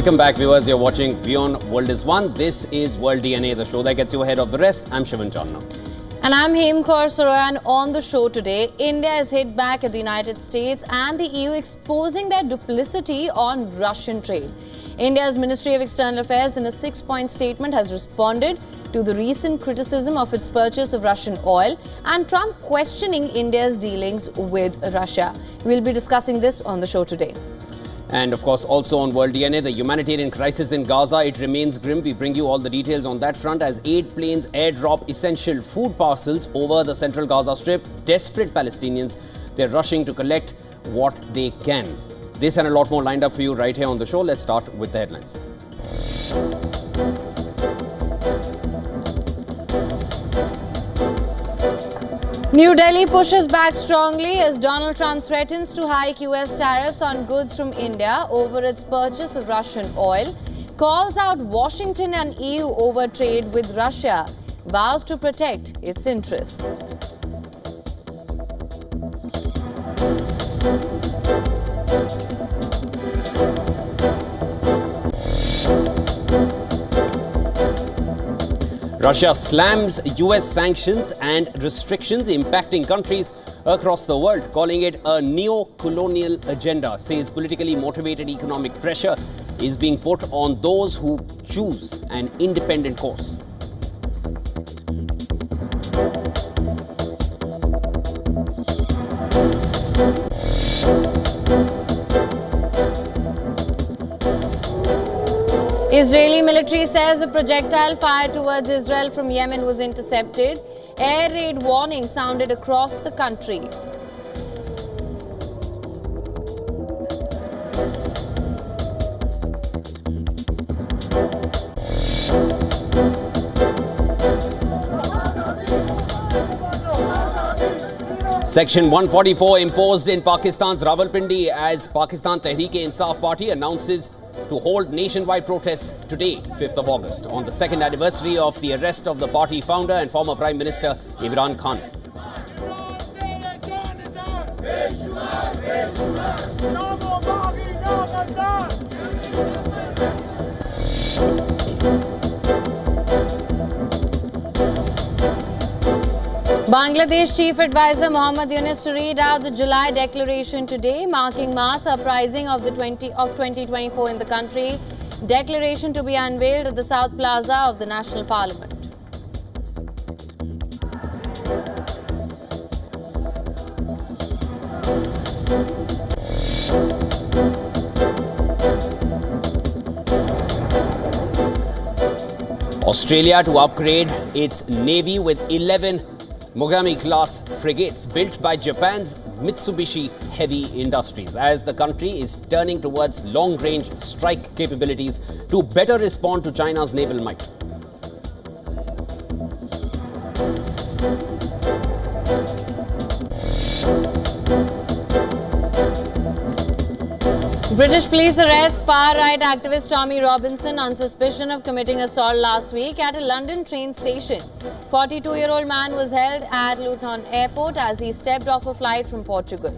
Welcome back, viewers. You're watching WION World is One. This is World DNA, the show that gets you ahead of the rest. I'm Shivan Chandna. And I'm Hem Kaur Saroyan. On the show today, India is hit back at the United States and the EU exposing their duplicity on Russian trade. India's Ministry of External Affairs in a 6-point statement has responded to the recent criticism of its purchase of Russian oil and Trump questioning India's dealings with Russia. We'll be discussing this on the show today. And of course, also on World DNA, the humanitarian crisis in Gaza, it remains grim. We bring you all the details on that front as 8 planes airdrop essential food parcels over the central Gaza Strip. Desperate Palestinians, they're rushing to collect what they can. This and a lot more lined up for you right here on the show. Let's start with the headlines. New Delhi pushes back strongly as Donald Trump threatens to hike US tariffs on goods from India over its purchase of Russian oil, calls out Washington and EU over trade with Russia, vows to protect its interests. Russia slams US sanctions and restrictions impacting countries across the world, calling it a neo-colonial agenda, says politically motivated economic pressure is being put on those who choose an independent course. Israeli military says a projectile fired towards Israel from Yemen was intercepted. Air raid warning sounded across the country. Section 144 imposed in Pakistan's Rawalpindi as Pakistan Tehreek-e-Insaf Party announces to hold nationwide protests today, 5th of August, on the second anniversary of the arrest of the party founder and former Prime Minister Imran Khan. Bangladesh Chief Advisor Mohammad Yunus to read out the July Declaration today, marking mass uprising of 2024 in the country. Declaration to be unveiled at the South Plaza of the National Parliament. Australia to upgrade its navy with 11 Mogami-class frigates built by Japan's Mitsubishi Heavy Industries as the country is turning towards long-range strike capabilities to better respond to China's naval might. British police arrest far-right activist Tommy Robinson on suspicion of committing assault last week at a London train station. 42-year-old man was held at Luton Airport as he stepped off a flight from Portugal.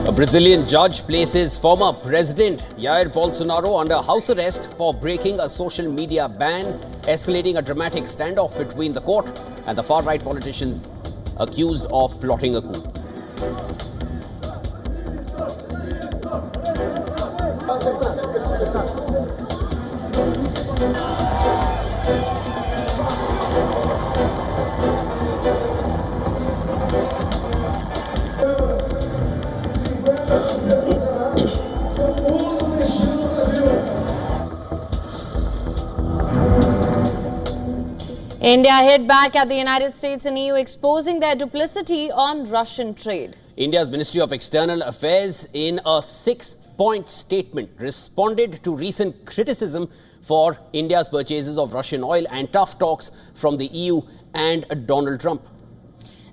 A Brazilian judge places former President Jair Bolsonaro under house arrest for breaking a social media ban, escalating a dramatic standoff between the court and the far-right politicians accused of plotting a coup. India hit back at the United States and EU exposing their duplicity on Russian trade. India's Ministry of External Affairs in a 6-point statement responded to recent criticism for India's purchases of Russian oil and tough talks from the EU and Donald Trump.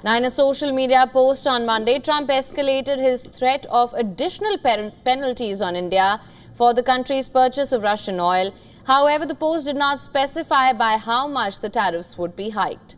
Now, in a social media post on Monday, Trump escalated his threat of additional penalties on India for the country's purchase of Russian oil. However, the post did not specify by how much the tariffs would be hiked.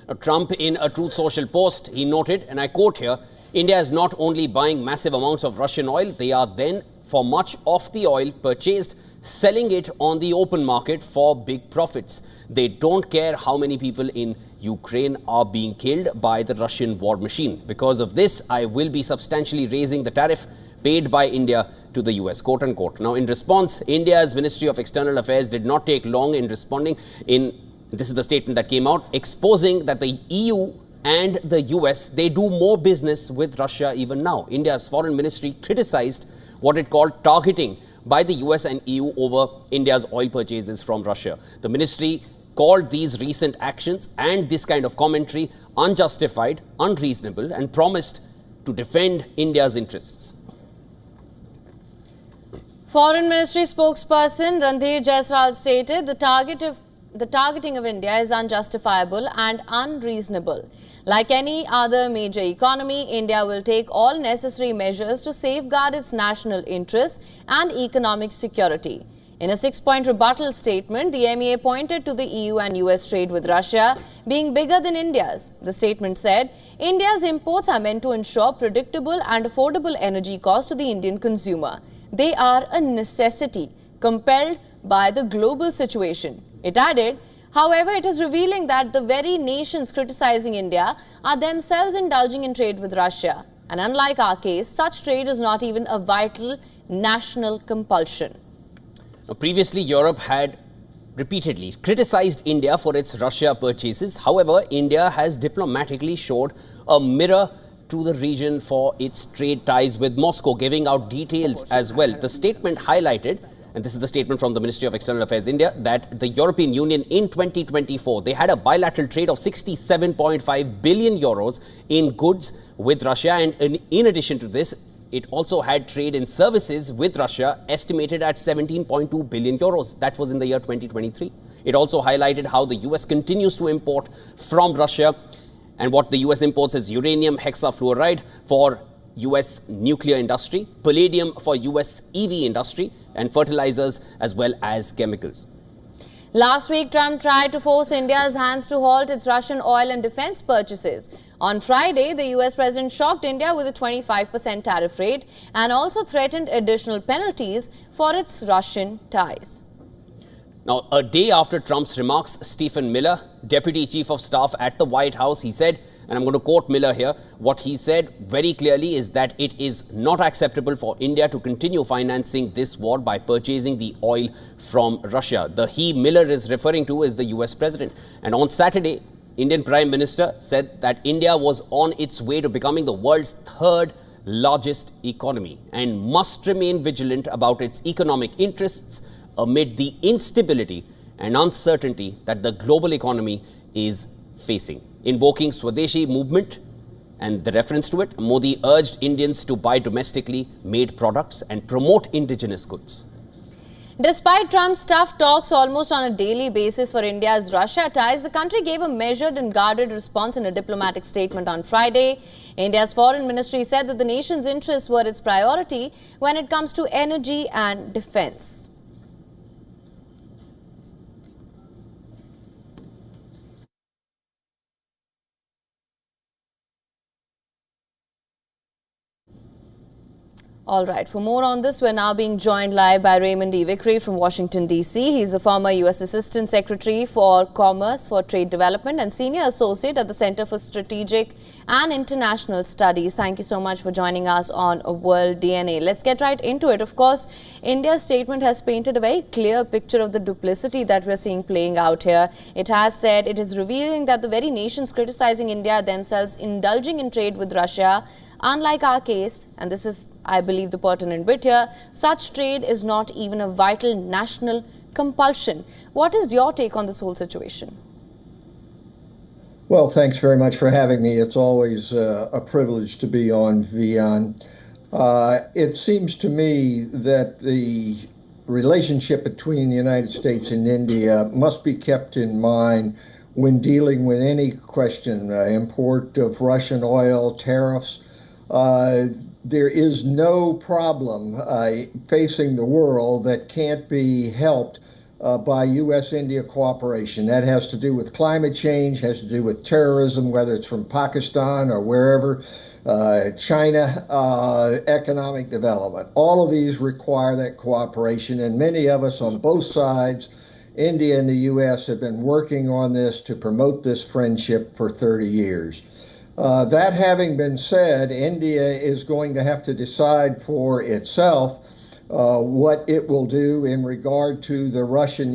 Now, Trump, in a Truth Social post, he noted, and I quote here, India is not only buying massive amounts of Russian oil, they are then, for much of the oil purchased, selling it on the open market for big profits. They don't care how many people in Ukraine are being killed by the Russian war machine. Because of this, I will be substantially raising the tariff paid by India to the US, quote unquote. Now, in response, India's Ministry of External Affairs did not take long in responding. This is the statement that came out, exposing that the EU and the US, they do more business with Russia even now. India's foreign ministry criticized what it called targeting by the US and EU over India's oil purchases from Russia. The ministry called these recent actions and this kind of commentary unjustified, unreasonable, and promised to defend India's interests. Foreign Ministry spokesperson Randhir Jaiswal stated the targeting of India is unjustifiable and unreasonable. Like any other major economy, India will take all necessary measures to safeguard its national interests and economic security. In a 6-point rebuttal statement, the MEA pointed to the EU and US trade with Russia being bigger than India's. The statement said, India's imports are meant to ensure predictable and affordable energy costs to the Indian consumer. They are a necessity, compelled by the global situation. It added, however, it is revealing that the very nations criticizing India are themselves indulging in trade with Russia. And unlike our case, such trade is not even a vital national compulsion. Now, previously, Europe had repeatedly criticized India for its Russia purchases. However, India has diplomatically showed a mirror to the region for its trade ties with Moscow, giving out details as well. The statement highlighted, and this is the statement from the Ministry of External Affairs India, that the European Union in 2024, they had a bilateral trade of 67.5 billion euros in goods with Russia. And in addition to this, it also had trade in services with Russia estimated at 17.2 billion euros. That was in the year 2023. It also highlighted how the US continues to import from Russia. And what the US imports is uranium hexafluoride for US nuclear industry, palladium for US EV industry, and fertilizers as well as chemicals. Last week, Trump tried to force India's hands to halt its Russian oil and defense purchases. On Friday, the US president shocked India with a 25% tariff rate and also threatened additional penalties for its Russian ties. Now, a day after Trump's remarks, Stephen Miller, Deputy Chief of Staff at the White House, he said, and I'm going to quote Miller here, what he said very clearly is that it is not acceptable for India to continue financing this war by purchasing the oil from Russia. The he Miller is referring to is the US president. And on Saturday, Indian Prime Minister said that India was on its way to becoming the world's third largest economy and must remain vigilant about its economic interests amid the instability and uncertainty that the global economy is facing. Invoking Swadeshi movement and the reference to it, Modi urged Indians to buy domestically made products and promote indigenous goods. Despite Trump's tough talks almost on a daily basis for India's Russia ties, the country gave a measured and guarded response in a diplomatic statement on Friday. India's foreign ministry said that the nation's interests were its priority when it comes to energy and defense. All right, for more on this, we're now being joined live by Raymond E. Vickery from Washington, D.C. He's a former U.S. Assistant Secretary for Commerce for Trade Development and Senior Associate at the Center for Strategic and International Studies. Thank you so much for joining us on World DNA. Let's get right into it. Of course, India's statement has painted a very clear picture of the duplicity that we're seeing playing out here. It has said it is revealing that the very nations criticizing India are themselves indulging in trade with Russia. Unlike our case, and this is, I believe, the pertinent bit here, such trade is not even a vital national compulsion. What is your take on this whole situation? Well, thanks very much for having me. It's always a privilege to be on WION. It seems to me that the relationship between the United States and India must be kept in mind when dealing with any question, import of Russian oil, tariffs. There is no problem facing the world that can't be helped by U.S.-India cooperation. That has to do with climate change, has to do with terrorism, whether it's from Pakistan or wherever, China, economic development. All of these require that cooperation, and many of us on both sides, India and the U.S., have been working on this to promote this friendship for 30 years. That having been said, India is going to have to decide for itself what it will do in regard to the Russian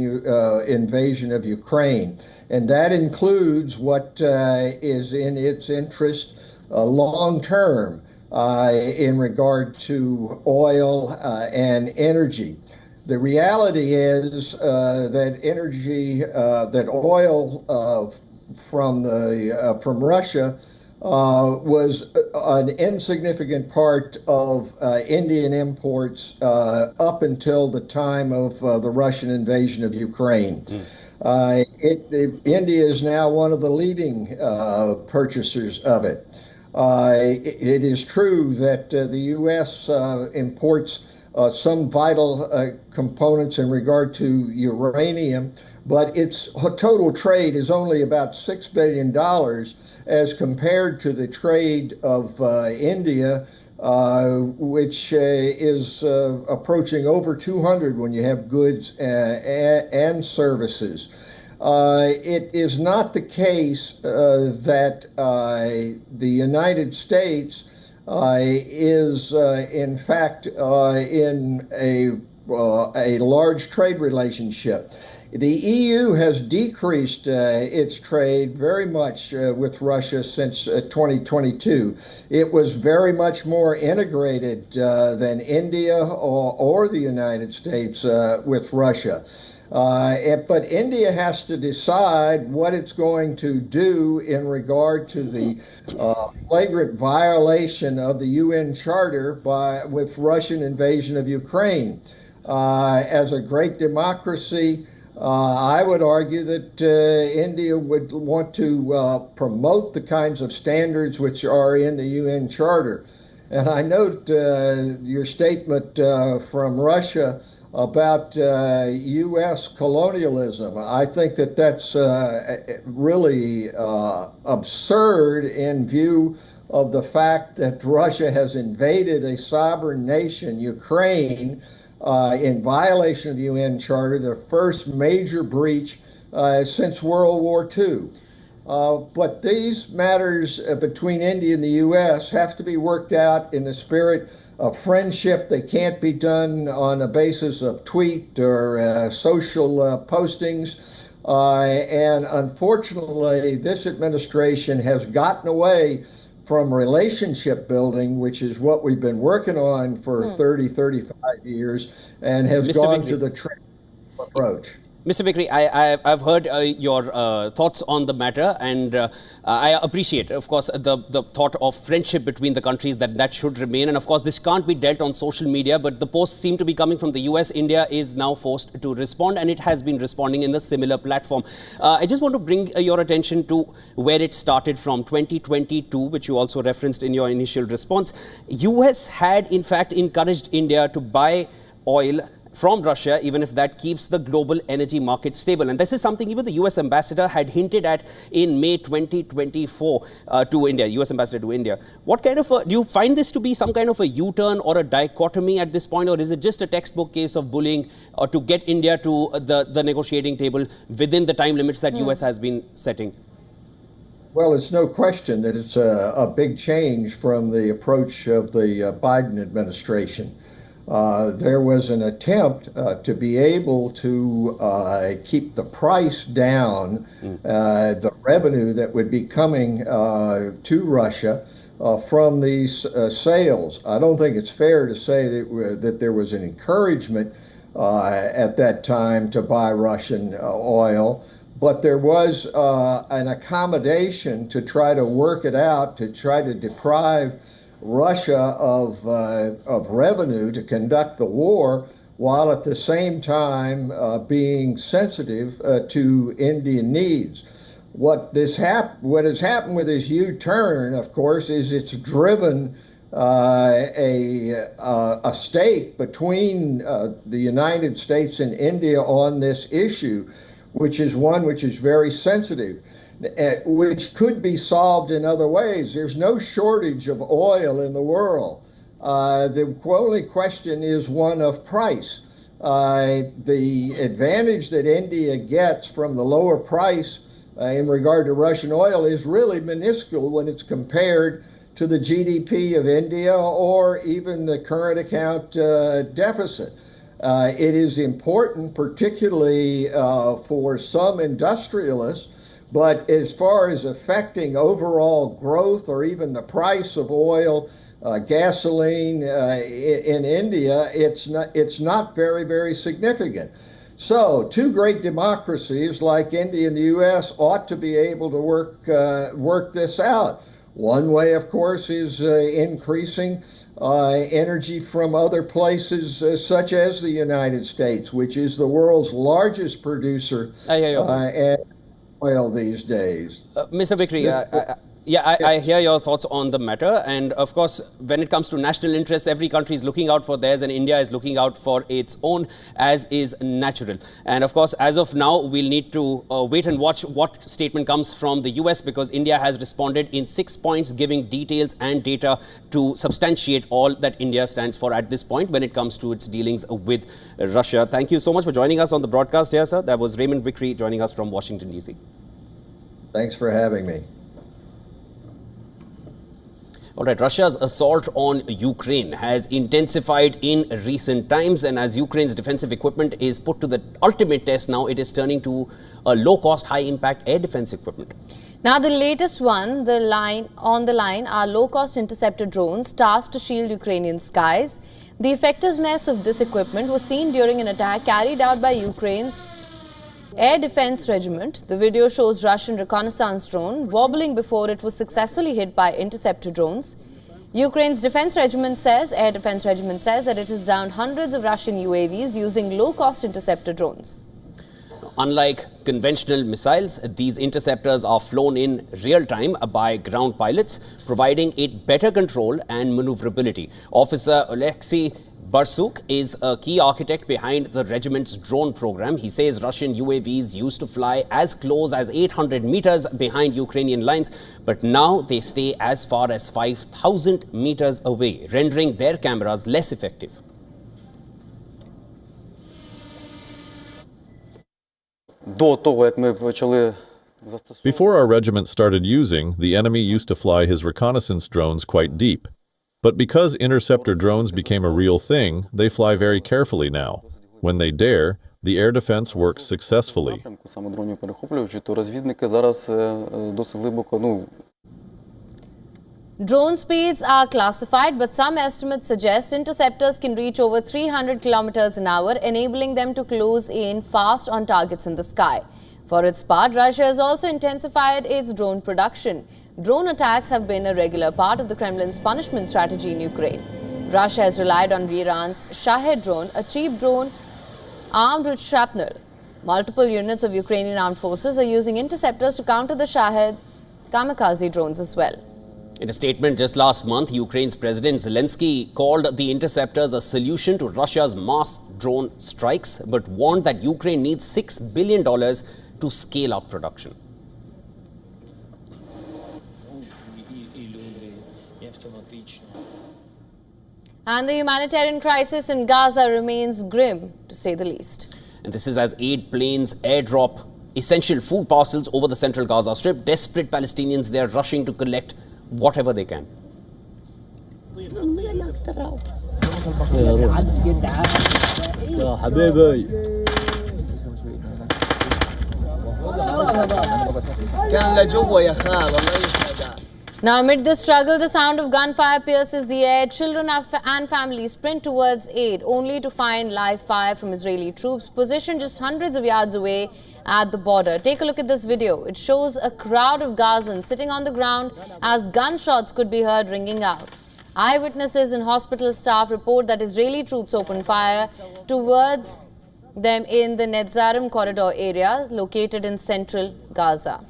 invasion of Ukraine. And that includes what is in its interest long term in regard to oil and energy. The reality is that energy, that oil from Russia was an insignificant part of Indian imports up until the time of the Russian invasion of Ukraine. India is now one of the leading purchasers of it. It is true that the U.S. imports some vital components in regard to uranium, but its total trade is only about $6 billion as compared to the trade of India, which is approaching over 200 when you have goods and services. It is not the case that the United States is in fact in a large trade relationship. The EU has decreased its trade very much with Russia since 2022. It was very much more integrated than India or the United States with Russia. But India has to decide what it's going to do in regard to the flagrant violation of the UN Charter with Russian invasion of Ukraine. As a great democracy, I would argue that India would want to promote the kinds of standards which are in the UN Charter. And I note your statement from Russia about U.S. colonialism. I think that that's really absurd in view of the fact that Russia has invaded a sovereign nation, Ukraine, in violation of the UN Charter, the first major breach since World War II. But these matters between India and the U.S. have to be worked out in the spirit of friendship. They can't be done on a basis of tweet or social postings. And unfortunately, this administration has gotten away from relationship building, which is what we've been working on for 30, 35 years, and has Mr. gone Bikri, to the trend approach. Mr. Bikri, I've heard your thoughts on the matter, and I appreciate, of course, the thought of friendship between the countries, that should remain. And of course, this can't be dealt on social media, but the posts seem to be coming from the US. India is now forced to respond, and it has been responding in the similar platform. I just want to bring your attention to where it started from, 2022, which you also referenced in your initial response. US had, in fact, encouraged India to buy oil from Russia, even if that keeps the global energy market stable. And this is something even the US ambassador had hinted at in May 2024 to India, US ambassador to India. What kind of do you find this to be some kind of a U-turn or a dichotomy at this point, or is it just a textbook case of bullying or to get India to the negotiating table within the time limits that US has been setting? Well, it's no question that it's a big change from the approach of the Biden administration. There was an attempt to be able to keep the price down, the revenue that would be coming to Russia from these sales. I don't think it's fair to say that there was an encouragement at that time to buy Russian oil, but there was an accommodation to try to work it out, to try to deprive Russia of revenue to conduct the war, while at the same time being sensitive to Indian needs. What has happened with this U-turn, of course, is it's driven a stake between the United States and India on this issue, which is one which is very sensitive, which could be solved in other ways. There's no shortage of oil in the world. The only question is one of price. The advantage that India gets from the lower price in regard to Russian oil is really minuscule when it's compared to the GDP of India or even the current account deficit. It is important, particularly for some industrialists, but as far as affecting overall growth or even the price of oil, gasoline in India, it's not very, very significant. So two great democracies like India and the U.S. ought to be able to work this out. One way, of course, is increasing energy from other places such as the United States, which is the world's largest producer and oil these days. Mr. Vikri, I hear your thoughts on the matter. And of course, when it comes to national interests, every country is looking out for theirs and India is looking out for its own, as is natural. And of course, as of now, we'll need to wait and watch what statement comes from the US, because India has responded in 6 points, giving details and data to substantiate all that India stands for at this point when it comes to its dealings with Russia. Thank you so much for joining us on the broadcast here, sir. That was Raymond Vikri joining us from Washington, D.C. Thanks for having me. All right, Russia's assault on Ukraine has intensified in recent times, and as Ukraine's defensive equipment is put to the ultimate test now, it is turning to a low-cost, high-impact air defense equipment. Now, the latest one, on the line are low-cost interceptor drones tasked to shield Ukrainian skies. The effectiveness of this equipment was seen during an attack carried out by Ukraine's Air Defense Regiment. The video shows Russian reconnaissance drone wobbling before it was successfully hit by interceptor drones. Ukraine's Defense Regiment says, Air Defense Regiment says that it has downed hundreds of Russian UAVs using low-cost interceptor drones. Unlike conventional missiles, these interceptors are flown in real time by ground pilots, providing it better control and maneuverability. Officer Alexei Barsuk is a key architect behind the regiment's drone program. He says Russian UAVs used to fly as close as 800 meters behind Ukrainian lines, but now they stay as far as 5,000 meters away, rendering their cameras less effective. Before our regiment started using, the enemy used to fly his reconnaissance drones quite deep. But because interceptor drones became a real thing, they fly very carefully now. When they dare, the air defense works successfully. Drone speeds are classified, but some estimates suggest interceptors can reach over 300 kilometers an hour, enabling them to close in fast on targets in the sky. For its part, Russia has also intensified its drone production. Drone attacks have been a regular part of the Kremlin's punishment strategy in Ukraine. Russia has relied on Iran's Shahed drone, a cheap drone armed with shrapnel. Multiple units of Ukrainian armed forces are using interceptors to counter the Shahed kamikaze drones as well. In a statement just last month, Ukraine's President Zelensky called the interceptors a solution to Russia's mass drone strikes, but warned that Ukraine needs $6 billion to scale up production. And the humanitarian crisis in Gaza remains grim, to say the least. And this is as aid planes airdrop essential food parcels over the central Gaza Strip. Desperate Palestinians, they are rushing to collect whatever they can. Now, amid this struggle, the sound of gunfire pierces the air. Children and families sprint towards aid, only to find live fire from Israeli troops positioned just hundreds of yards away at the border. Take a look at this video. It shows a crowd of Gazans sitting on the ground as gunshots could be heard ringing out. Eyewitnesses and hospital staff report that Israeli troops opened fire towards them in the Netzarim corridor area located in central Gaza.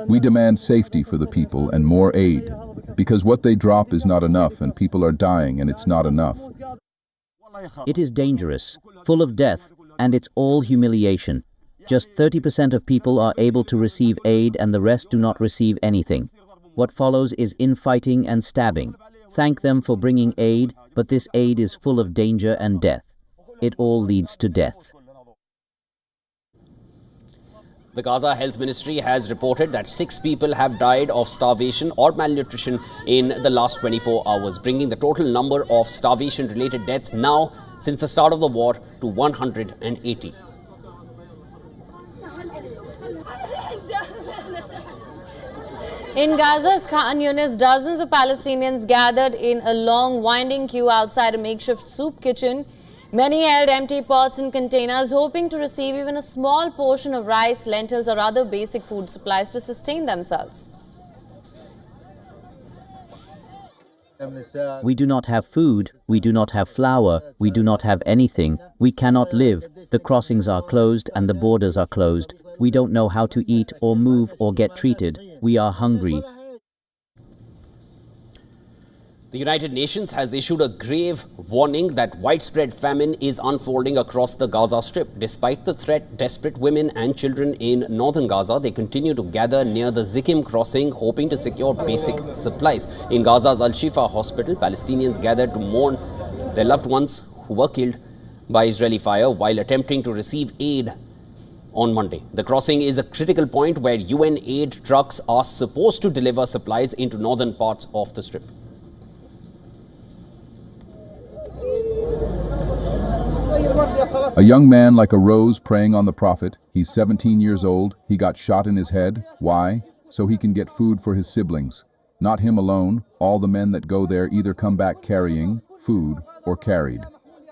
We demand safety for the people and more aid, because what they drop is not enough and people are dying and it's not enough. It is dangerous, full of death, and it's all humiliation. Just 30% of people are able to receive aid and the rest do not receive anything. What follows is infighting and stabbing. Thank them for bringing aid, but this aid is full of danger and death. It all leads to death. The Gaza Health Ministry has reported that 6 people have died of starvation or malnutrition in the last 24 hours, bringing the total number of starvation-related deaths now since the start of the war to 180. In Gaza's Khan Yunis, dozens of Palestinians gathered in a long, winding queue outside a makeshift soup kitchen. Many held empty pots and containers, hoping to receive even a small portion of rice, lentils or other basic food supplies to sustain themselves. We do not have food, we do not have flour, we do not have anything, we cannot live, the crossings are closed and the borders are closed. We don't know how to eat or move or get treated. We are hungry. The United Nations has issued a grave warning that widespread famine is unfolding across the Gaza Strip. Despite the threat, desperate women and children in northern Gaza, they continue to gather near the Zikim crossing, hoping to secure basic supplies. In Gaza's Al-Shifa hospital, Palestinians gathered to mourn their loved ones who were killed by Israeli fire while attempting to receive aid on Monday. The crossing is a critical point where UN aid trucks are supposed to deliver supplies into northern parts of the Strip. A young man like a rose praying on the Prophet. He's 17 years old. He got shot in his head. Why? So he can get food for his siblings. Not him alone. All the men that go there either come back carrying food or carried.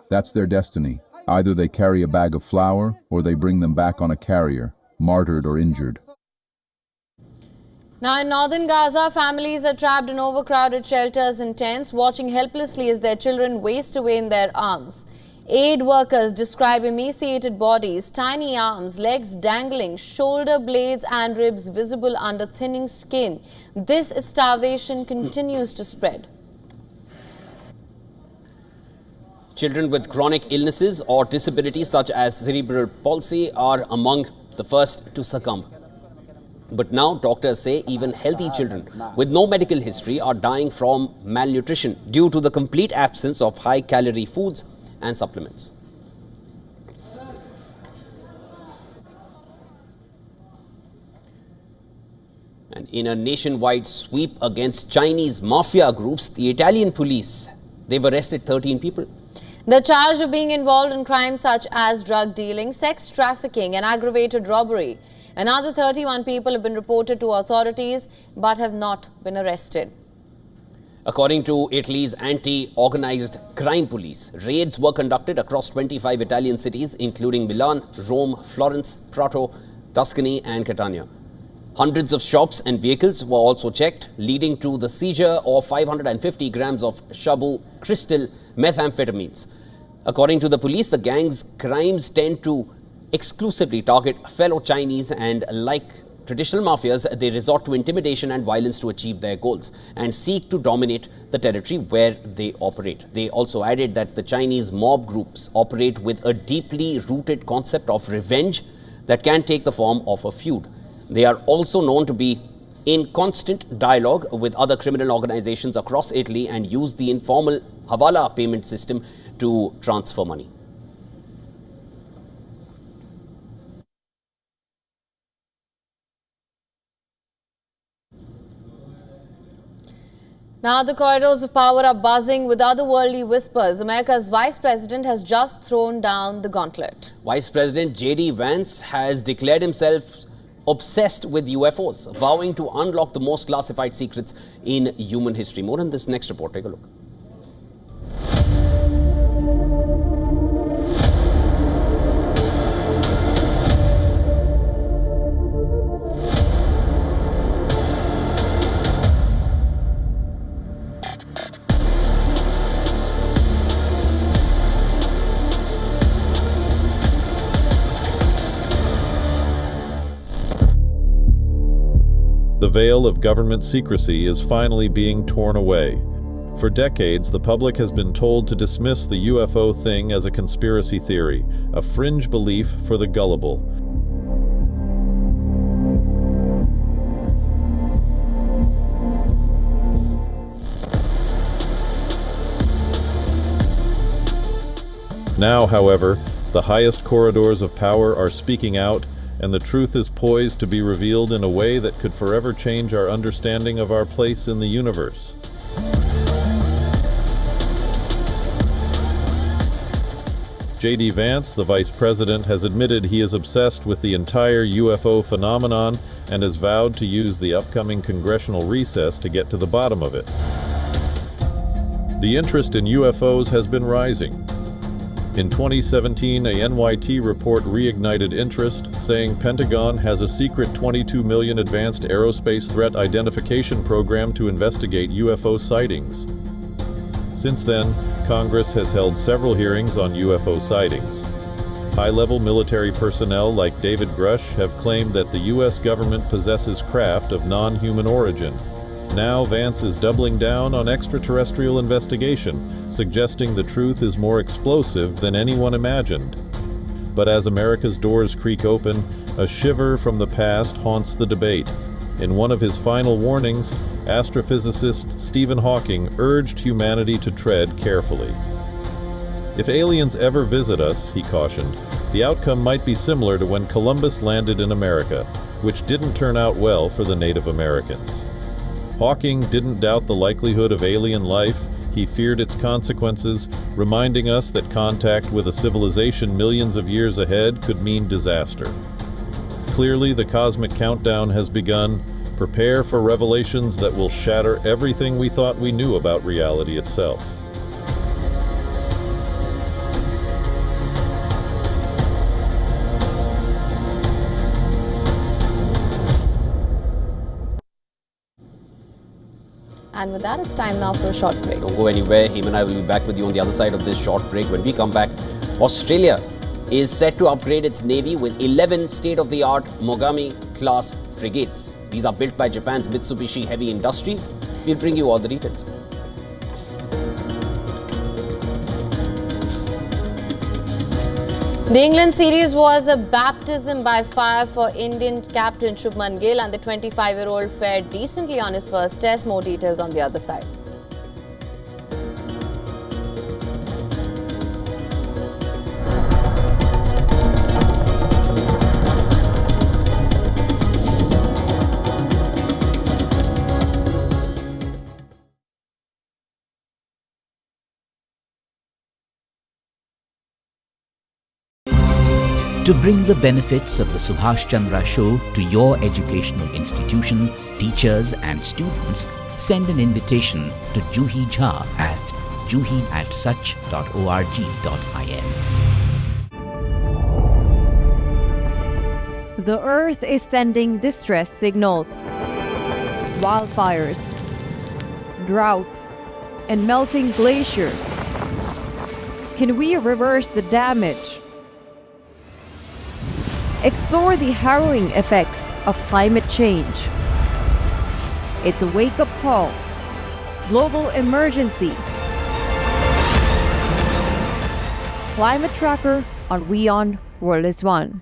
That's their destiny. Either they carry a bag of flour or they bring them back on a carrier, martyred or injured. Now in northern Gaza, families are trapped in overcrowded shelters and tents, watching helplessly as their children waste away in their arms. Aid workers describe emaciated bodies, tiny arms, legs dangling, shoulder blades and ribs visible under thinning skin. This starvation continues to spread. Children with chronic illnesses or disabilities such as cerebral palsy are among the first to succumb. But now doctors say even healthy children with no medical history are dying from malnutrition due to the complete absence of high-calorie foods and supplements. And in a nationwide sweep against Chinese mafia groups, the Italian police, they've arrested 13 people. They're charged of being involved in crimes such as drug dealing, sex trafficking and aggravated robbery. Another 31 people have been reported to authorities but have not been arrested. According to Italy's anti-organized crime police, raids were conducted across 25 Italian cities, including Milan, Rome, Florence, Prato, Tuscany and Catania. Hundreds of shops and vehicles were also checked, leading to the seizure of 550 grams of shabu crystal methamphetamines. According to the police, the gang's crimes tend to exclusively target fellow Chinese and, like traditional mafias, they resort to intimidation and violence to achieve their goals and seek to dominate the territory where they operate. They also added that the Chinese mob groups operate with a deeply rooted concept of revenge that can take the form of a feud. They are also known to be in constant dialogue with other criminal organizations across Italy and use the informal Hawala payment system to transfer money. Now the corridors of power are buzzing with otherworldly whispers. America's vice president has just thrown down the gauntlet. Vice President J.D. Vance has declared himself obsessed with UFOs, vowing to unlock the most classified secrets in human history. More in this next report. Take a look. The veil of government secrecy is finally being torn away. For decades, the public has been told to dismiss the UFO thing as a conspiracy theory, a fringe belief for the gullible. Now, however, the highest corridors of power are speaking out, and the truth is poised to be revealed in a way that could forever change our understanding of our place in the universe. J.D. Vance, the vice president, has admitted he is obsessed with the entire UFO phenomenon and has vowed to use the upcoming congressional recess to get to the bottom of it. The interest in UFOs has been rising. In 2017, a NYT report reignited interest, saying Pentagon has a secret $22 million advanced aerospace threat identification program to investigate UFO sightings. Since then, Congress has held several hearings on UFO sightings. High-level military personnel like David Grush have claimed that the U.S. government possesses craft of non-human origin. Now Vance is doubling down on extraterrestrial investigation, suggesting the truth is more explosive than anyone imagined. But as America's doors creak open, a shiver from the past haunts the debate. In one of his final warnings, astrophysicist Stephen Hawking urged humanity to tread carefully. If aliens ever visit us, he cautioned, the outcome might be similar to when Columbus landed in America, which didn't turn out well for the Native Americans. Hawking didn't doubt the likelihood of alien life, he feared its consequences, reminding us that contact with a civilization millions of years ahead could mean disaster. Clearly, the cosmic countdown has begun. Prepare for revelations that will shatter everything we thought we knew about reality itself. And with that, it's time now for a short break. Don't go anywhere. Him and I will be back with you on the other side of this short break. When we come back, Australia is set to upgrade its navy with 11 state-of-the-art Mogami-class frigates. These are built by Japan's Mitsubishi Heavy Industries. We'll bring you all the details. The England series was a baptism by fire for Indian captain Shubman Gill, and the 25-year-old fared decently on his first test. More details on the other side. To bring the benefits of the Subhash Chandra Show to your educational institution, teachers and students, send an invitation to Juhi Jha at juhi@such.org.in. The Earth is sending distress signals. Wildfires, droughts, and melting glaciers. Can we reverse the damage? Explore the harrowing effects of climate change. It's a wake-up call. Global emergency. Climate Tracker on WION World is One.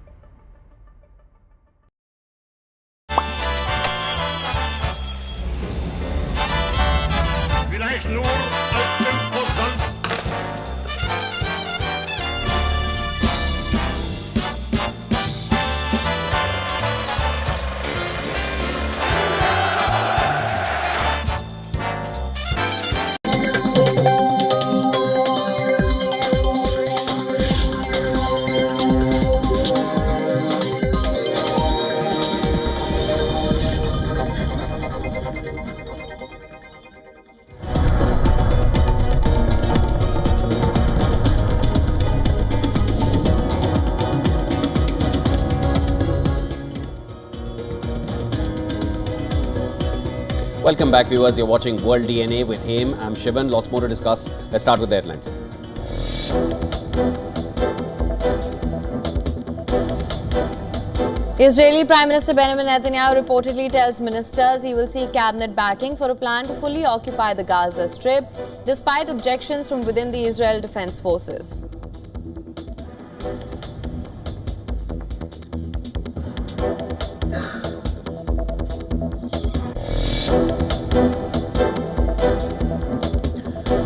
Welcome back, viewers. You're watching World DNA with him. I'm Shivan. Lots more to discuss. Let's start with the headlines. Israeli Prime Minister Benjamin Netanyahu reportedly tells ministers he will seek cabinet backing for a plan to fully occupy the Gaza Strip, despite objections from within the Israel Defense Forces.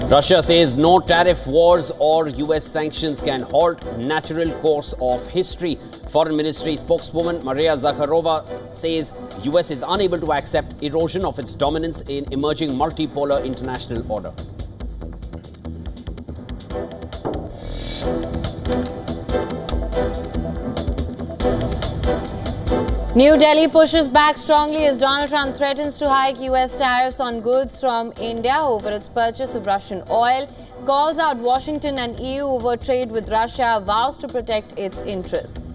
Russia says no tariff wars or US sanctions can halt natural course of history. Foreign Ministry spokeswoman Maria Zakharova says US is unable to accept erosion of its dominance in emerging multipolar international order. New Delhi pushes back strongly as Donald Trump threatens to hike US tariffs on goods from India over its purchase of Russian oil, calls out Washington and EU over trade with Russia, vows to protect its interests.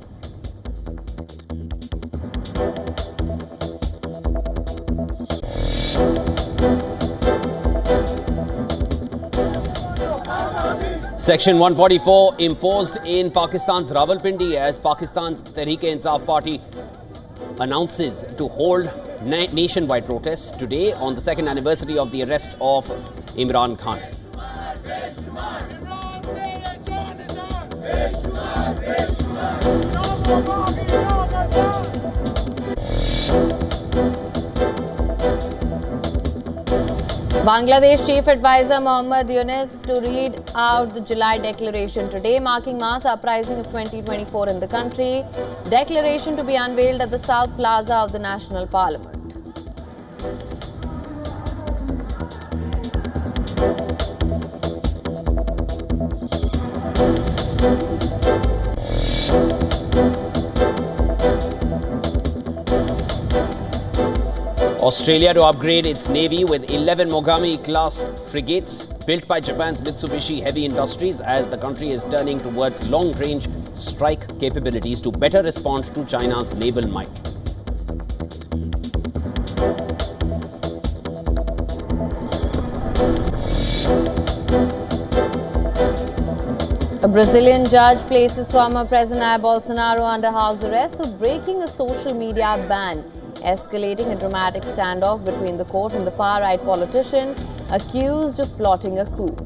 Section 144 imposed in Pakistan's Rawalpindi as Pakistan's Tehreek-e-Insaf Party announces to hold nationwide protests today on the second anniversary of the arrest of Imran Khan. Bangladesh Chief Advisor Mohammad Yunus to read out the July Declaration today, marking mass uprising of 2024 in the country. Declaration to be unveiled at the South Plaza of the National Parliament. Australia to upgrade its navy with 11 Mogami-class frigates built by Japan's Mitsubishi Heavy Industries as the country is turning towards long-range strike capabilities to better respond to China's naval might. A Brazilian judge places former President Jair Bolsonaro under house arrest for breaking a social media ban, escalating a dramatic standoff between the court and the far-right politician accused of plotting a coup.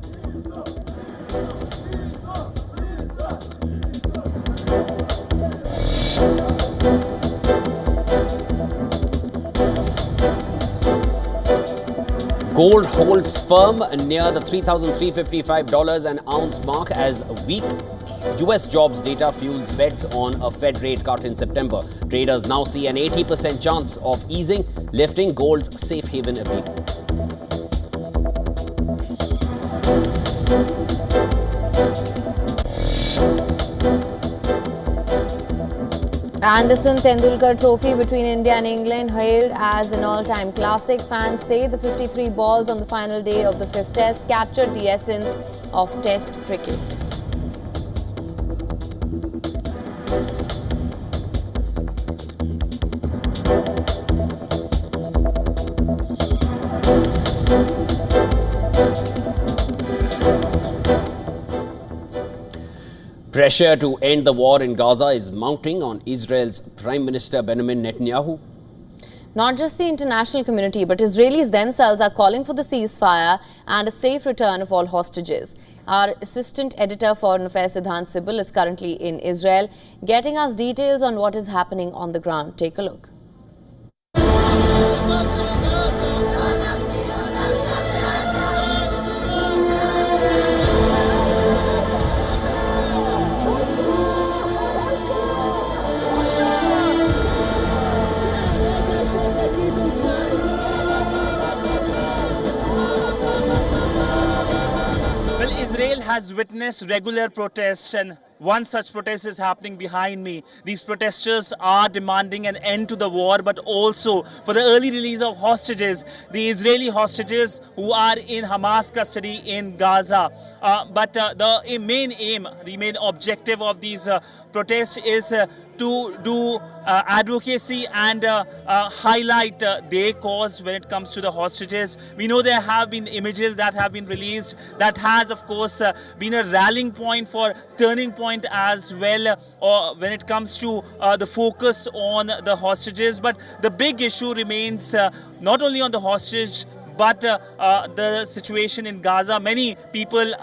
Gold holds firm near the $3,355 an ounce mark as weak US jobs data fuels bets on a Fed rate cut in September. Traders now see an 80% chance of easing, lifting gold's safe haven appeal. Anderson Tendulkar Trophy between India and England hailed as an all-time classic. Fans say the 53 balls on the final day of the fifth test captured the essence of test cricket. Pressure to end the war in Gaza is mounting on Israel's Prime Minister Benjamin Netanyahu. Not just the international community, but Israelis themselves are calling for the ceasefire and a safe return of all hostages. Our assistant editor Foreign Affairs Siddhant Sibal is currently in Israel, getting us details on what is happening on the ground. Take a look. Israel has witnessed regular protests, and one such protest is happening behind me. These protesters are demanding an end to the war, but also for the early release of hostages, the Israeli hostages who are in Hamas custody in Gaza. But the main aim, the main objective of these protests is to do advocacy and highlight their cause when it comes to the hostages. We know there have been images that have been released that has, of course, been a rallying point for turning point as well when it comes to the focus on the hostages. But the big issue remains not only on the hostage, but the situation in Gaza. Many people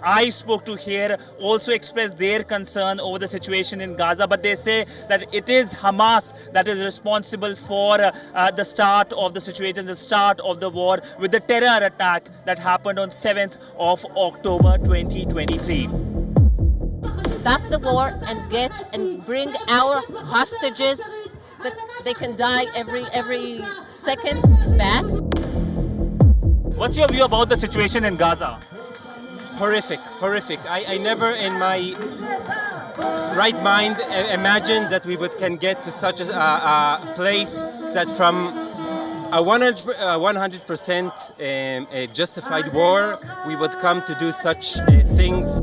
I spoke to here also expressed their concern over the situation in Gaza, but they say that it is Hamas that is responsible for the start of the situation, the start of the war with the terror attack that happened on 7th of October 2023. Stop the war and bring our hostages that they can die every second back. What's your view about the situation in Gaza? Horrific. I never in my right mind imagined that we can get to such a place that from a 100% a justified war, we would come to do such things.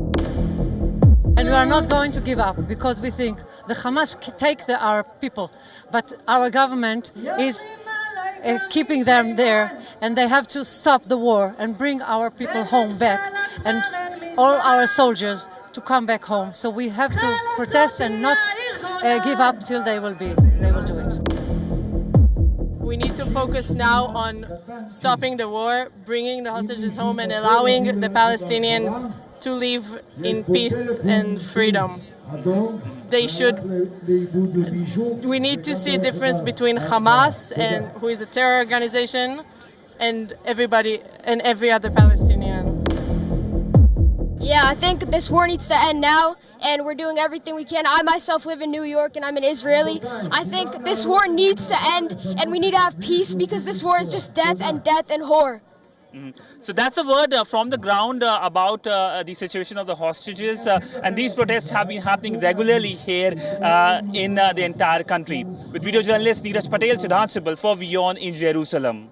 And we are not going to give up because we think the Hamas take our people, but our government is keeping them there, and they have to stop the war and bring our people home back and all our soldiers to come back home. So we have to protest and not give up till they will do it. We need to focus now on stopping the war, bringing the hostages home, and allowing the Palestinians to live in peace and freedom. We need to see a difference between Hamas, and who is a terror organization, and everybody and every other Palestinian. Yeah, I think this war needs to end now, and we're doing everything we can. I myself live in New York, and I'm an Israeli. I think this war needs to end, and we need to have peace, because this war is just death and horror. So that's a word from the ground about the situation of the hostages, and these protests have been happening regularly here in the entire country. With video journalist Neeraj Patel, Siddhant Sibal for WION in Jerusalem.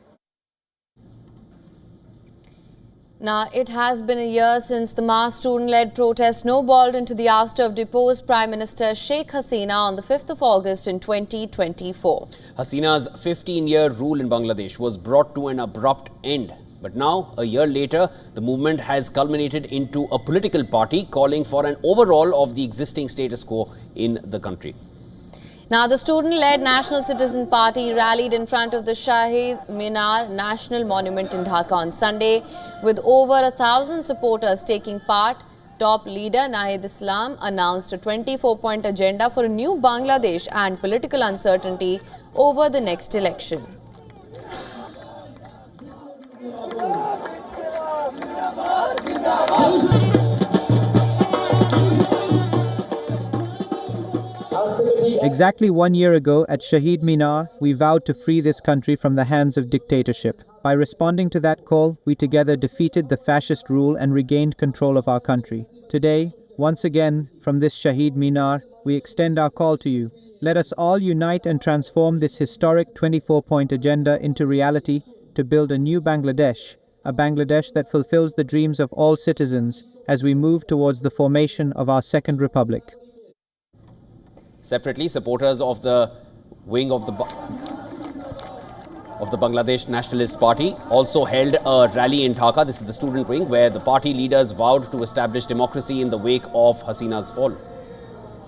Now, it has been a year since the mass student-led protest snowballed into the ouster of deposed Prime Minister Sheikh Hasina on the 5th of August in 2024. Hasina's 15-year rule in Bangladesh was brought to an abrupt end. But now, a year later, the movement has culminated into a political party calling for an overhaul of the existing status quo in the country. Now, the student-led National Citizen Party rallied in front of the Shahid Minar National Monument in Dhaka on Sunday, with over 1,000 supporters taking part. Top leader Nahid Islam announced a 24-point agenda for a new Bangladesh and political uncertainty over the next election. Exactly 1 year ago at Shahid Minar, we vowed to free this country from the hands of dictatorship. By responding to that call, we together defeated the fascist rule and regained control of our country. Today, once again, from this Shahid Minar, we extend our call to you. Let us all unite and transform this historic 24-point agenda into reality to build a new Bangladesh, a Bangladesh that fulfills the dreams of all citizens as we move towards the formation of our second republic. Separately, supporters of the wing of the Bangladesh Nationalist Party also held a rally in Dhaka. This is the student wing, where the party leaders vowed to establish democracy in the wake of Hasina's fall.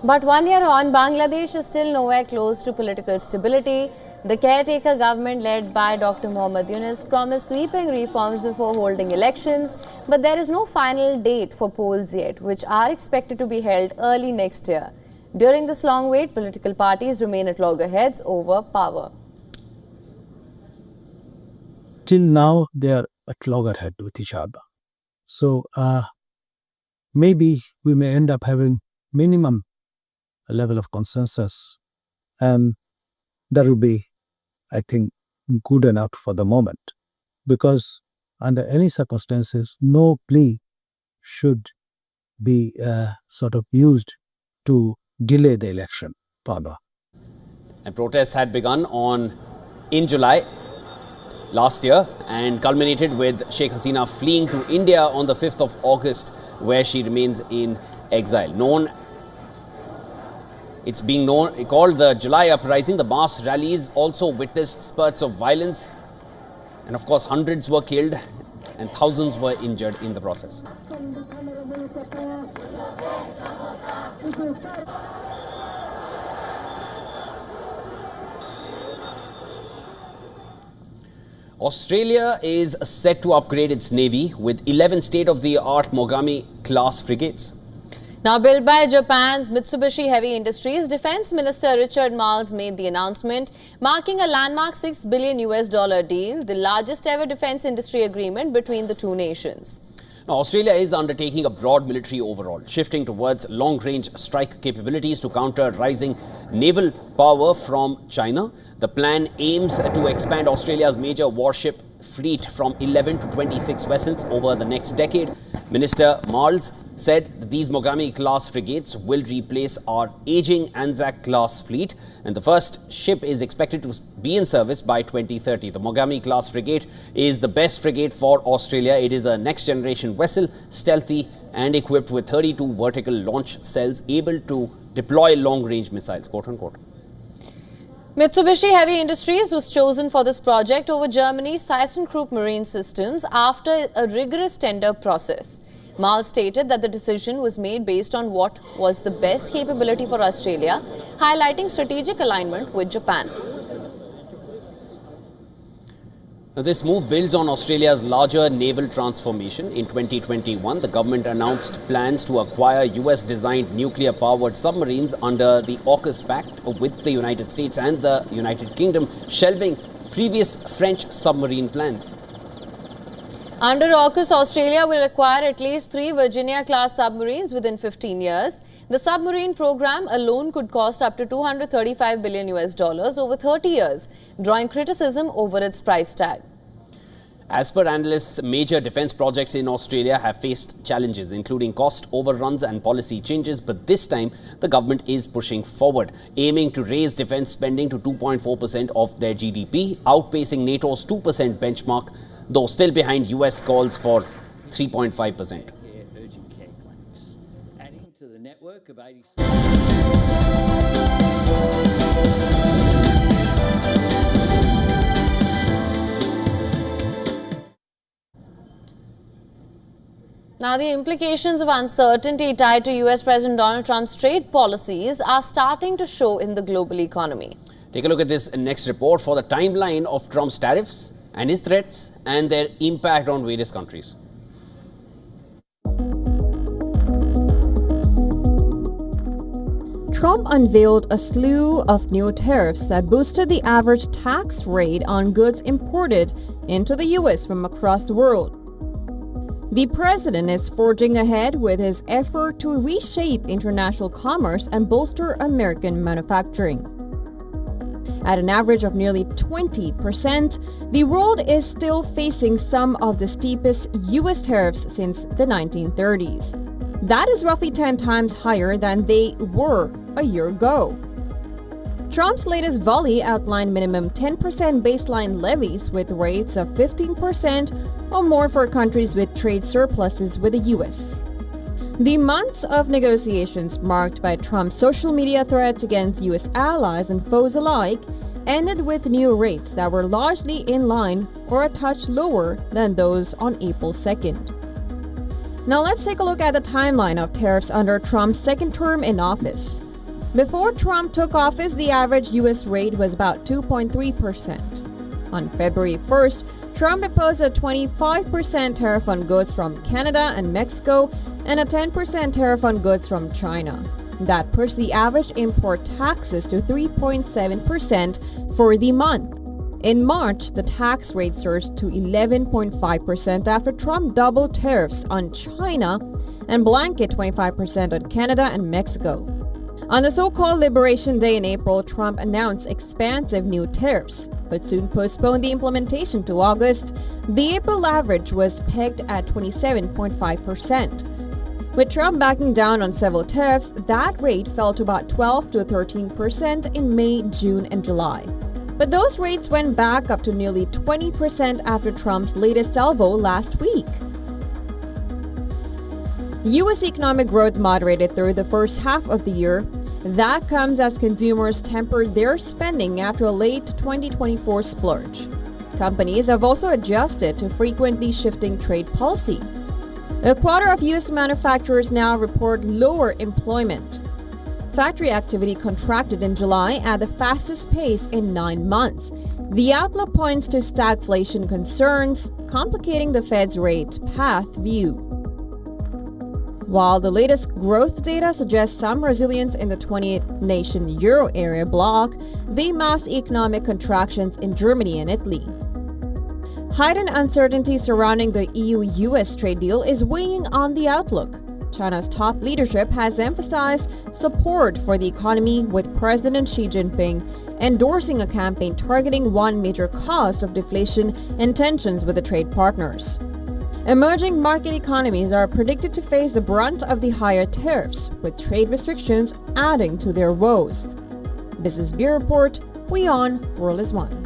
But 1 year on, Bangladesh is still nowhere close to political stability. The caretaker government led by Dr. Mohammad Yunus promised sweeping reforms before holding elections, but there is no final date for polls yet, which are expected to be held early next year. During this long wait, political parties remain at loggerheads over power. Till now, they are at loggerhead with each other. So maybe we may end up having minimum level of consensus, and that will be, I think, good enough for the moment, because under any circumstances, no plea should be sort of used to delay the election power. And protests had begun in July last year and culminated with Sheikh Hasina fleeing to India on the 5th of August, where she remains in exile. Known It's being called the July Uprising. The mass rallies also witnessed spurts of violence. And of course, hundreds were killed and thousands were injured in the process. Australia is set to upgrade its navy with 11 state-of-the-art Mogami-class frigates. Now built by Japan's Mitsubishi Heavy Industries, Defense Minister Richard Marles made the announcement, marking a landmark $6 billion deal, the largest ever defense industry agreement between the two nations. Now, Australia is undertaking a broad military overhaul, shifting towards long-range strike capabilities to counter rising naval power from China. The plan aims to expand Australia's major warship fleet from 11 to 26 vessels over the next decade. Minister Marles said that these Mogami-class frigates will replace our aging Anzac-class fleet, and the first ship is expected to be in service by 2030. The Mogami-class frigate is the best frigate for Australia. It is a next-generation vessel, stealthy and equipped with 32 vertical launch cells able to deploy long-range missiles, quote-unquote. Mitsubishi Heavy Industries was chosen for this project over Germany's ThyssenKrupp Marine Systems after a rigorous tender process. Marles stated that the decision was made based on what was the best capability for Australia, highlighting strategic alignment with Japan. Now, this move builds on Australia's larger naval transformation. In 2021, the government announced plans to acquire US-designed nuclear-powered submarines under the AUKUS Pact with the United States and the United Kingdom, shelving previous French submarine plans. Under AUKUS, Australia will acquire at least 3 Virginia-class submarines within 15 years. The submarine program alone could cost up to $235 billion over 30 years, drawing criticism over its price tag. As per analysts, major defense projects in Australia have faced challenges, including cost overruns and policy changes. But this time, the government is pushing forward, aiming to raise defense spending to 2.4% of their GDP, outpacing NATO's 2% benchmark, though still behind US calls for 3.5%. Now, the implications of uncertainty tied to US President Donald Trump's trade policies are starting to show in the global economy. Take a look at this next report for the timeline of Trump's tariffs and his threats and their impact on various countries. Trump unveiled a slew of new tariffs that boosted the average tax rate on goods imported into the U.S. from across the world. The president is forging ahead with his effort to reshape international commerce and bolster American manufacturing. At an average of nearly 20%, the world is still facing some of the steepest U.S. tariffs since the 1930s. That is roughly 10 times higher than they were a year ago. Trump's latest volley outlined minimum 10% baseline levies with rates of 15% or more for countries with trade surpluses with the U.S. The months of negotiations marked by Trump's social media threats against U.S. allies and foes alike ended with new rates that were largely in line or a touch lower than those on April 2nd. Now let's take a look at the timeline of tariffs under Trump's second term in office. Before Trump took office, the average U.S. rate was about 2.3%. On February 1st, Trump imposed a 25% tariff on goods from Canada and Mexico and a 10% tariff on goods from China. That pushed the average import taxes to 3.7% for the month. In March, the tax rate surged to 11.5% after Trump doubled tariffs on China and blanket 25% on Canada and Mexico. On the so-called Liberation Day in April, Trump announced expansive new tariffs, but soon postponed the implementation to August. The April average was pegged at 27.5%. With Trump backing down on several tariffs, that rate fell to about 12 to 13% in May, June, and July. But those rates went back up to nearly 20% after Trump's latest salvo last week. U.S. economic growth moderated through the first half of the year That comes as consumers tempered their spending after a late 2024 splurge. Companies have also adjusted to frequently shifting trade policy. A quarter of U.S. manufacturers now report lower employment. Factory activity contracted in July at the fastest pace in 9 months. The outlook points to stagflation concerns, complicating the Fed's rate path view. While the latest growth data suggests some resilience in the 28-nation euro area bloc, they mask economic contractions in Germany and Italy. Heightened uncertainty surrounding the EU-US trade deal is weighing on the outlook. China's top leadership has emphasized support for the economy, with President Xi Jinping endorsing a campaign targeting one major cause of deflation and tensions with the trade partners. Emerging market economies are predicted to face the brunt of the higher tariffs, with trade restrictions adding to their woes. Business Bureau Report, WION World is One.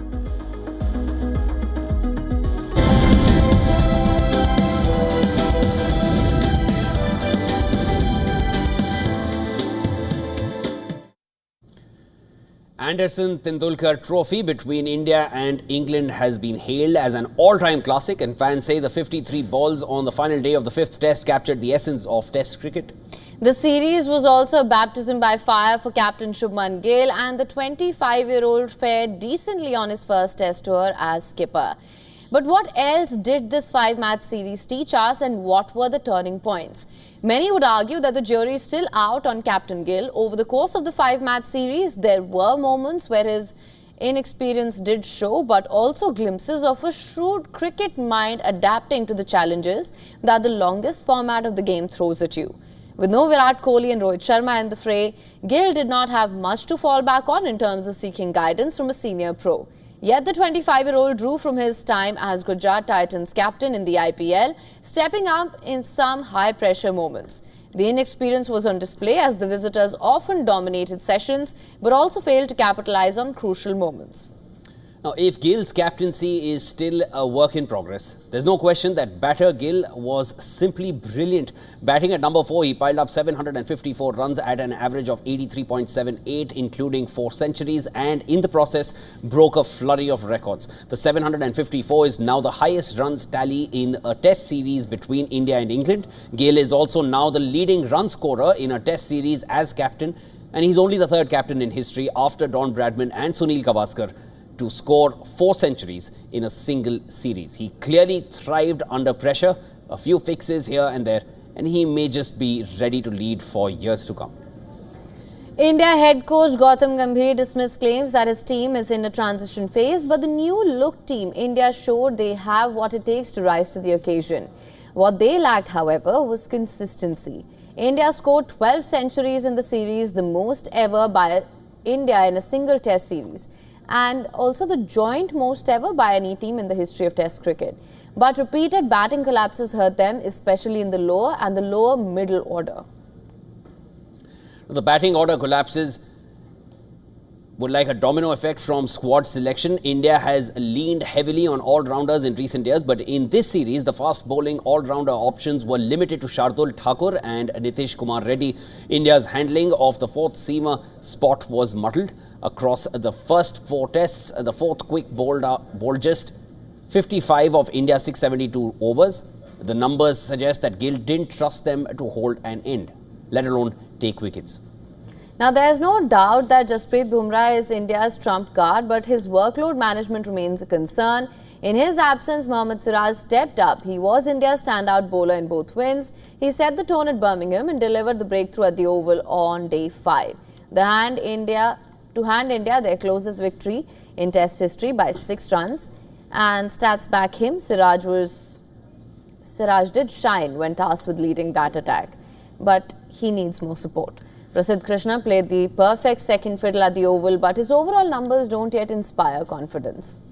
Anderson Tendulkar Trophy between India and England has been hailed as an all-time classic, and fans say the 53 balls on the final day of the 5th Test captured the essence of Test cricket. The series was also a baptism by fire for Captain Shubman Gill, and the 25-year-old fared decently on his first Test tour as skipper. But what else did this 5-match series teach us, and what were the turning points? Many would argue that the jury is still out on Captain Gill. Over the course of the 5-match series, there were moments where his inexperience did show, but also glimpses of a shrewd cricket mind adapting to the challenges that the longest format of the game throws at you. With no Virat Kohli and Rohit Sharma in the fray, Gill did not have much to fall back on in terms of seeking guidance from a senior pro. Yet the 25-year-old drew from his time as Gujarat Titans captain in the IPL, stepping up in some high-pressure moments. The inexperience was on display as the visitors often dominated sessions but also failed to capitalize on crucial moments. Now, if Gill's captaincy is still a work in progress, there's no question that batter Gill was simply brilliant. Batting at number 4, he piled up 754 runs at an average of 83.78, including 4 centuries, and in the process broke a flurry of records. The 754 is now the highest runs tally in a Test series between India and England. Gill is also now the leading run scorer in a Test series as captain, and he's only the 3rd captain in history after Don Bradman and Sunil Gavaskar to score 4 centuries in a single series. He clearly thrived under pressure, a few fixes here and there, and he may just be ready to lead for years to come. India head coach Gautam Gambhir dismissed claims that his team is in a transition phase, but the new look team India showed they have what it takes to rise to the occasion. What they lacked, however, was consistency. India scored 12 centuries in the series, the most ever by India in a single Test series, and also the joint most ever by any team in the history of Test cricket. But repeated batting collapses hurt them, especially in the lower and the lower middle order. The batting order collapses would like a domino effect from squad selection. India has leaned heavily on all-rounders in recent years, but in this series, the fast-bowling all-rounder options were limited to Shardul Thakur and Nitish Kumar Reddy. India's handling of the 4th seamer spot was muddled. Across the first 4 tests, the 4th quick bowled just 55 of India's 672 overs. The numbers suggest that Gill didn't trust them to hold an end, let alone take wickets. Now, there is no doubt that Jasprit Bumrah is India's trump card, but his workload management remains a concern. In his absence, Mohammad Siraj stepped up. He was India's standout bowler in both wins. He set the tone at Birmingham and delivered the breakthrough at the Oval on day 5. To hand India their closest victory in Test history by 6 runs. And stats back him, Siraj did shine when tasked with leading that attack, but he needs more support. Prasidh Krishna played the perfect second fiddle at the Oval, but his overall numbers don't yet inspire confidence.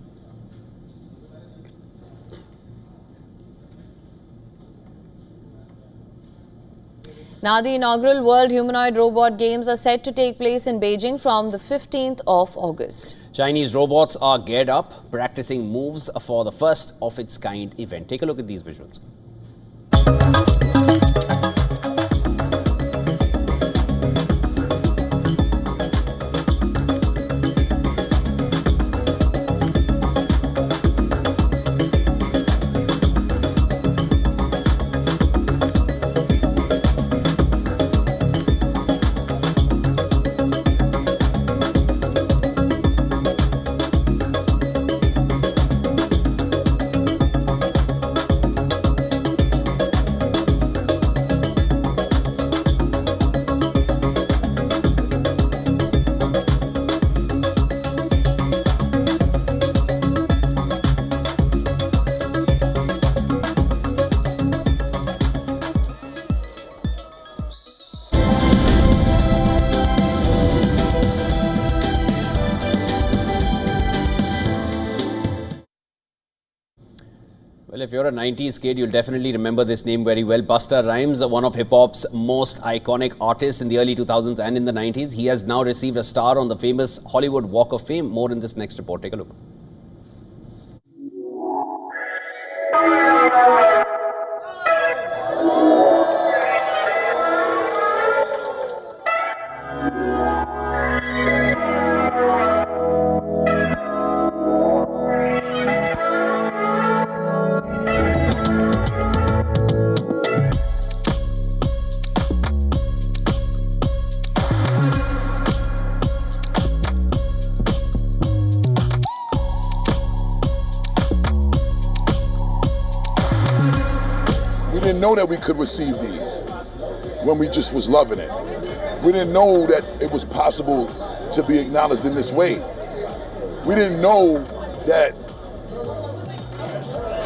Now, the inaugural World Humanoid Robot Games are set to take place in Beijing from the 15th of August. Chinese robots are geared up, practicing moves for the first of its kind event. Take a look at these visuals. Well, if you're a 90s kid, you'll definitely remember this name very well. Busta Rhymes, one of hip-hop's most iconic artists in the early 2000s and in the 90s. He has now received a star on the famous Hollywood Walk of Fame. More in this next report. Take a look. We didn't know that we could receive these when we just was loving it. We didn't know that it was possible to be acknowledged in this way. We didn't know that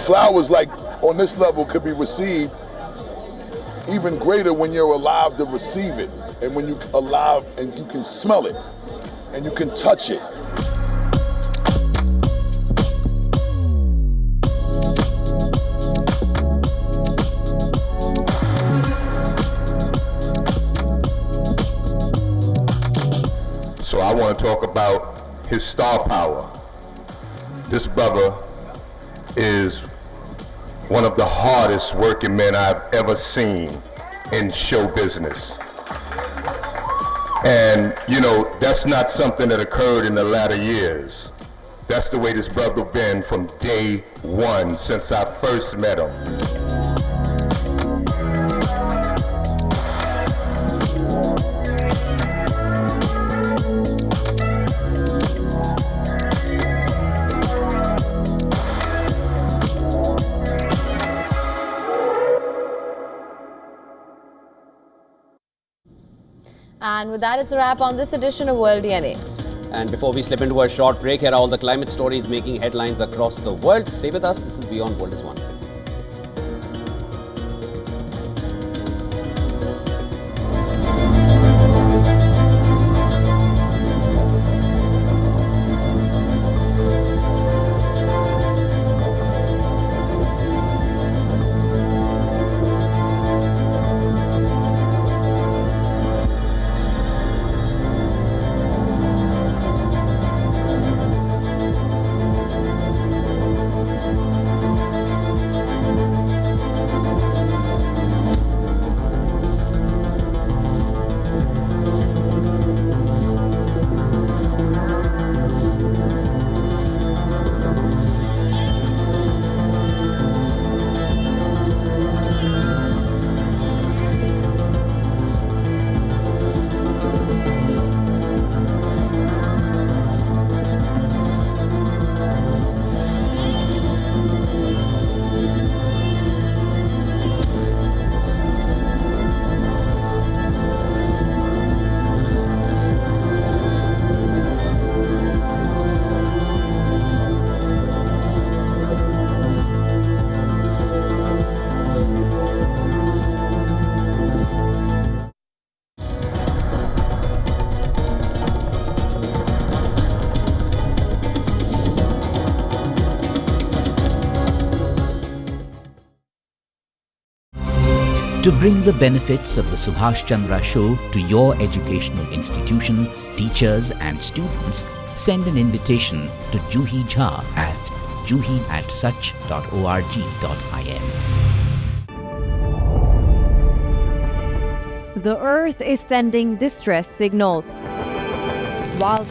flowers like on this level could be received even greater when you're alive to receive it, and when you're alive and you can smell it and you can touch it. So I want to talk about his star power. This brother is one of the hardest working men I've ever seen in show business. And, you know, that's not something that occurred in the latter years. That's the way this brother been from day one, since I first met him. And with that, it's a wrap on this edition of World DNA. And before we slip into a short break, here are all the climate stories making headlines across the world. Stay with us. This is Beyond World is One. To bring the benefits of the Subhash Chandra Show to your educational institution, teachers and students, send an invitation to Juhi Jha at juhi@such.org.in. The Earth is sending distress signals. Wildfire